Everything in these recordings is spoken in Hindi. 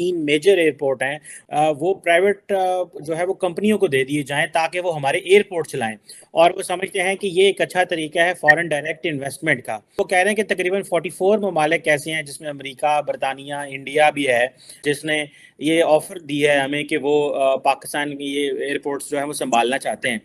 3 मेजर एयरपोर्ट हैं वो प्राइवेट जो है वो कंपनियों को दे दिए जाएँ ताकि वो हमारे एयरपोर्ट चलाएँ और वो समझते हैं कि ये एक अच्छा तरीका है फॉरेन डायरेक्ट इन्वेस्टमेंट का। वो कह रहे हैं कि तकरीबन 44 ममालिक ऐसे हैं जिसमें अमेरिका, बर्तानिया, इंडिया भी है, जिसने ये ऑफ़र दी है हमें कि वो पाकिस्तान की ये एयरपोर्ट्स जो हैं वो सँभालना चाहते हैं।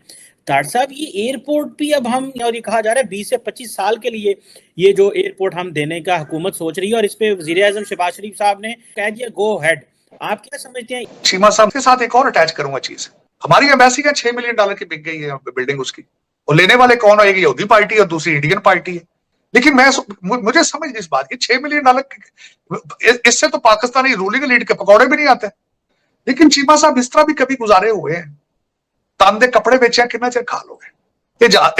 डॉक्टर साहब ये एयरपोर्ट भी अब हम और ये कहा जा रहा है 20 से 25 साल के लिए ये जो एयरपोर्ट हम देने का हुकूमत सोच रही है और इस पे वज़ीर-ए-आज़म शहबाज शरीफ साहब ने कह दिया गो अहेड। आप क्या समझते हैं? चीमा साहब के साथ एक और अटैच करूंगा चीज। हमारी एम्बेसी का $6 मिलियन की बिक गई है बिल्डिंग उसकी, और लेने वाले कौन है? एक यहूदी पार्टी और दूसरी इंडियन पार्टी है। लेकिन मुझे समझ नहीं इस बात की, $6 मिलियन इससे तो पाकिस्तानी रूलिंग लीड के पकौड़े भी नहीं आते। लेकिन चीमा साहब इस तरह भी कभी गुजारे हुए हैं, तांदे कपड़े बेचे कितना चिर खा लोगे?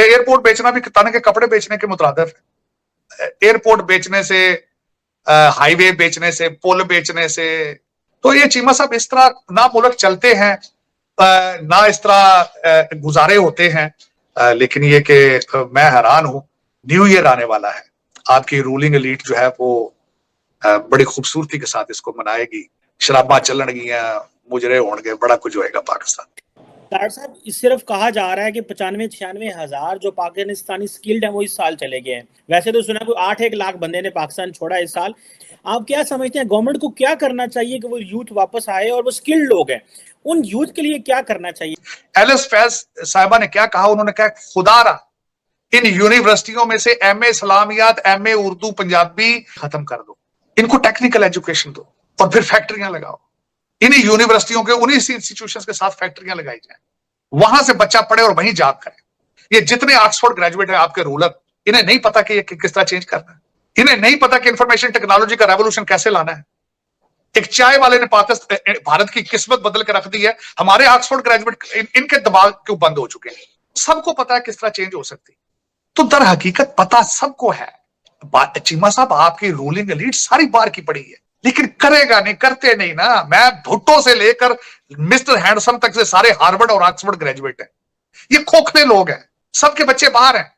एयरपोर्ट बेचना भी ताने के कपड़े बेचने के मुतरादिफ है। एयरपोर्ट बेचने से, हाईवे बेचने से, पुल बेचने से, तो ये चीमा साहब इस तरह ना मुल्क चलते हैं ना इस तरह गुजारे होते हैं। लेकिन ये कि मैं हैरान हूं, न्यू ईयर आने वाला है, आपकी रूलिंग एलीट जो है वो बड़ी खूबसूरती के साथ इसको मनाएगी, शराबा चलनगियां, मुजरे होंगे, बड़ा कुछ होएगा पाकिस्तान। डॉक्टर साहब सिर्फ कहा जा रहा है कि 95-96 हज़ार जो पाकिस्तानी स्किल्ड हैं वो इस साल चले गए हैं। वैसे तो सुना कोई 8-1 लाख बंदे ने पाकिस्तान छोड़ा इस साल। आप क्या समझते हैं गवर्नमेंट को क्या करना चाहिए कि वो यूथ वापस आए और वो स्किल्ड लोग हैं, उन यूथ के लिए क्या करना चाहिए? एलिस फैज साहिबा ने क्या कहा? उन्होंने कहा खुदारा इन यूनिवर्सिटियों में से एमए इस्लामियात, एमए उर्दू पंजाबी खत्म कर दो, इनको टेक्निकल एजुकेशन दो और फिर फैक्ट्रियां लगाओ। इन्हीं यूनिवर्सिटियों के उन्हीं इंस्टीट्यूशंस के साथ फैक्ट्रियां लगाई जाए, वहां से बच्चा पढ़े और वहीं जॉब करे। ये जितने ऑक्सफोर्ड ग्रेजुएट हैं आपके रूलर, इन्हें नहीं पता कि ये किस तरह चेंज करना है, इन्हें नहीं पता कि इंफॉर्मेशन टेक्नोलॉजी का रेवोल्यूशन कैसे लाना है। एक चाय वाले ने पाकिस्तान भारत की किस्मत बदल के रख दी है। हमारे ऑक्सफोर्ड ग्रेजुएट इनके दबाव क्यों बंद हो चुके हैं? सबको पता है किस तरह चेंज हो सकती, तो दर हकीकत पता सबको है। चीमा साहब आपकी रूलिंग एलीट सारी बार की पड़ी है, लेकिन करेगा नहीं, करते नहीं ना। मैं भुट्टो से लेकर मिस्टर हैंडसम तक से सारे हार्वर्ड और ऑक्सफोर्ड ग्रेजुएट हैं। ये खोखले लोग हैं, सबके बच्चे बाहर हैं।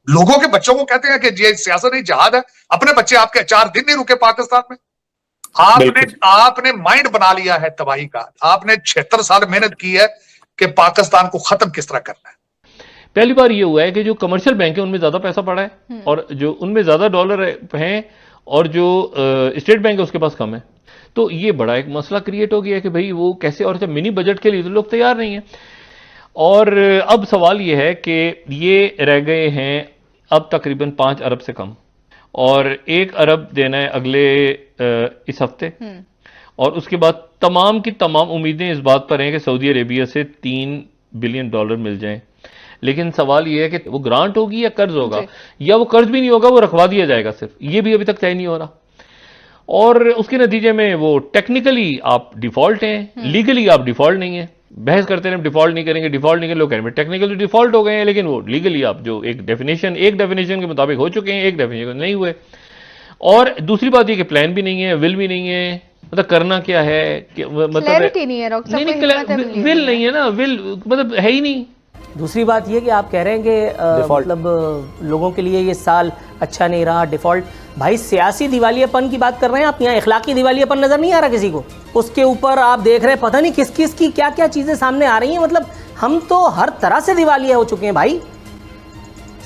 लोगों के बच्चों को कहते हैं कि ये सियासत नहीं जहाद है, अपने बच्चे आपके 4 दिन नहीं रुके पाकिस्तान में। आपने माइंड बना लिया है तबाही का। आपने 76 साल मेहनत की है कि पाकिस्तान को खत्म किस तरह करना है। पहली बार ये हुआ है कि जो कमर्शियल बैंक है उनमें ज्यादा पैसा पड़ा है और जो उनमें ज्यादा डॉलर हैं और जो स्टेट बैंक है उसके पास कम है। तो ये बड़ा एक मसला क्रिएट हो गया है कि भाई वो कैसे, और मिनी बजट के लिए तो लोग तैयार नहीं है। और अब सवाल ये है कि ये रह गए हैं अब तकरीबन 5 अरब से कम, और 1 अरब देना है अगले इस हफ्ते, और उसके बाद तमाम की तमाम उम्मीदें इस बात पर हैं कि सऊदी अरेबिया से $3 बिलियन मिल जाएं। लेकिन सवाल यह है कि वो ग्रांट होगी या कर्ज होगा, या वो कर्ज भी नहीं होगा, वो रखवा दिया जाएगा सिर्फ, ये भी अभी तक तय नहीं हो रहा। और उसके नतीजे में वो टेक्निकली आप डिफॉल्ट हैं, लीगली आप डिफॉल्ट नहीं है। बहस करते हैं डिफॉल्ट नहीं करेंगे, डिफॉल्ट नहीं करेंगे, लोग कह रहे हैं टेक्निकली डिफॉल्ट हो गए हैं, लेकिन वो लीगली आप जो एक डेफिनेशन के मुताबिक हो चुके हैं, एक डेफिनेशन नहीं हुए। और दूसरी बात ये कि प्लान भी नहीं है, विल भी नहीं है, मतलब करना क्या है, मतलब नहीं, विल नहीं है ना, विल मतलब है ही नहीं। दूसरी बात ये कि आप कह रहे हैं कि मतलब लोगों के लिए ये साल अच्छा नहीं रहा, डिफ़ॉल्ट। भाई सियासी दिवालियापन की बात कर रहे हैं आप, यहाँ इखलाकी दिवालियापन नज़र नहीं आ रहा किसी को। उसके ऊपर आप देख रहे हैं पता नहीं किस किस की क्या क्या चीज़ें सामने आ रही हैं। मतलब हम तो हर तरह से दिवालिया हो चुके हैं भाई।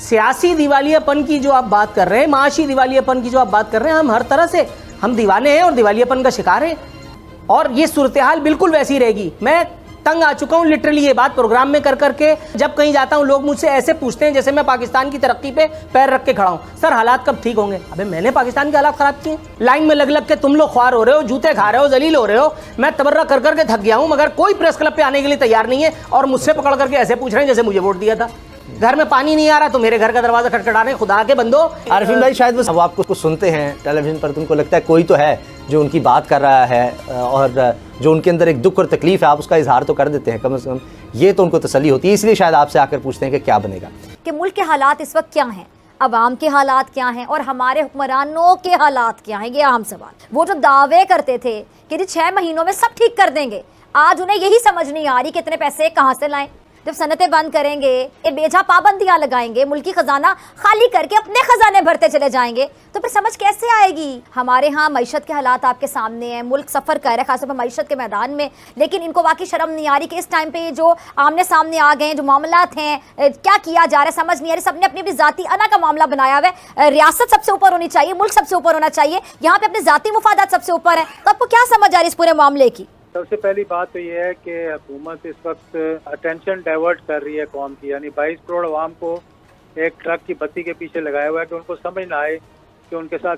सियासी दिवालियापन की जो आप बात कर रहे हैं, माशी दिवालियापन की जो आप बात कर रहे हैं, हम हर तरह से हम दीवाने हैं और दिवालियापन का शिकार हैं। और ये सूरत हाल बिल्कुल वैसी रहेगी। मैं तंग आ चुका हूँ लिटरली ये बात प्रोग्राम में कर करके। जब कहीं जाता हूँ लोग मुझसे ऐसे पूछते हैं जैसे मैं पाकिस्तान की तरक्की पे पैर रख के खड़ा हूँ, सर हालात कब ठीक होंगे? अबे मैंने पाकिस्तान के हालात खराब किए। लाइन में लग लग के तुम लोग ख्वार हो रहे हो, जूते खा रहे हो, जलील हो रहे हो। मैं तबर्रा कर करके थक गया हूँ, मगर कोई प्रेस क्लब पे आने के लिए तैयार नहीं है और मुझसे पकड़ करके ऐसे पूछ रहे हैं जैसे मुझे वोट दिया था। घर में पानी नहीं आ रहा तो मेरे घर का दरवाजा खटखटा रहे हैं। खुदा के बंदो। आरिफिन भाई शायद वो आपको कुछ सुनते हैं टेलीविजन पर, तुमको लगता है कोई तो है जो उनकी बात कर रहा है और जो उनके अंदर एक दुख और तकलीफ है, आप उसका इजहार तो कर देते हैं, कम से कम ये तो उनको तसल्ली होती है। इसलिए शायद आपसे आकर पूछते हैं कि क्या बनेगा, कि मुल्क के हालात इस वक्त क्या हैं, अवाम के हालात क्या हैं और हमारे हुक्मरानों के हालात क्या हैं, ये अहम सवाल। वो जो दावे करते थे कि 6 महीनों में सब ठीक कर देंगे, आज उन्हें यही समझ नहीं आ रही कि इतने पैसे कहाँ से लाएं। जब सनतें बंद करेंगे, ये बेजा पाबंदियां लगाएंगे, मुल्की खजाना खाली करके अपने खजाने भरते चले जाएंगे, तो फिर समझ कैसे आएगी? हमारे यहाँ मईशत के हालात आपके सामने हैं, मुल्क सफ़र कर रहा है खासतौर पर मईशत के मैदान में, लेकिन इनको वाकई शर्म नहीं आ रही कि इस टाइम पे जो आमने सामने आ गए हैं, जो मामलात हैं, क्या किया जा रहा है समझ नहीं आ रही। सबने अपनी अपनी जाती अना का मामला बनाया हुआ है। रियासत सबसे ऊपर होनी चाहिए, मुल्क सबसे ऊपर होना चाहिए, यहाँ पे अपने जाती मुफादात सबसे ऊपर है। तो आपको क्या समझ आ रही है इस पूरे मामले की? सबसे पहली बात तो ये है कि हुकूमत इस वक्त अटेंशन डाइवर्ट कर रही है कौम की, यानी 22 करोड़ आवाम को एक ट्रक की बत्ती के पीछे लगाया हुआ है कि उनको समझ ना आए कि उनके साथ